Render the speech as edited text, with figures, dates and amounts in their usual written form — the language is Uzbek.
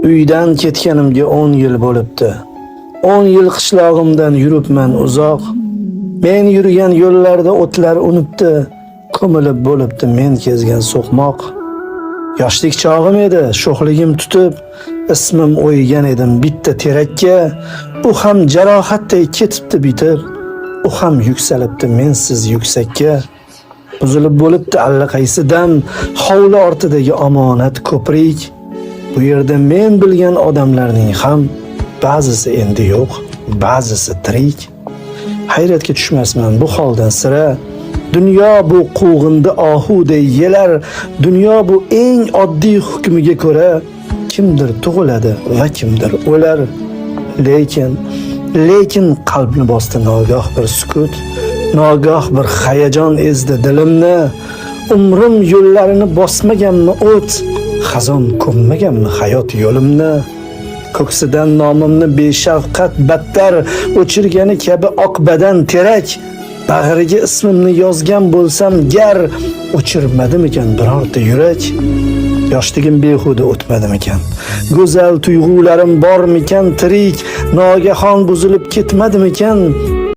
Uydan ketganimga 10 yil bo'libdi. 10 yil qishlog'imdan yuribman uzoq. Men yurgan yo'llarda o'tlar unibdi, ko'milib bo'libdi men kezgan so'qmoq. Yoshlik chog'im edi, sho'xligim tutib, ismim o'ygan edim bitta terakka. Bu ham jarohatday ketibdi bitib, u ham yuksalibdi mensiz yuksakka. Buzilib bo'libdi allaqaysidan hovli ortidagi omonat ko'prik. Bu yerda men bilgan odamlarning ham ba'zisi endi yo'q, ba'zisi tirik. Hayratga tushmasman bu holdan sira. Dunyo bu quvg'indi ohuday yelar, dunyo bu eng oddiy hukmiga ko'ra kimdir tug'iladi va kimdir o'lar. Lekin qalbni bosdi nogoh bir sukut, nogoh bir hayajon ezdi dilimni. Umrim yo'llarini bosmaganmi o't, xazon ko'mmaganmi hayot yo'limni. Ko'ksidan nomimni beshafqat battar o'chirgani kabi oqbadan terak. Bag'riga ismimni yozgan bo'lsam gar, o'chirmadimikan birorta yurak? Yoshligim behuda o'tmadimikan? Go'zal tuyg'ularim bormikan tirik? Nogahon buzilib ketmadimikan?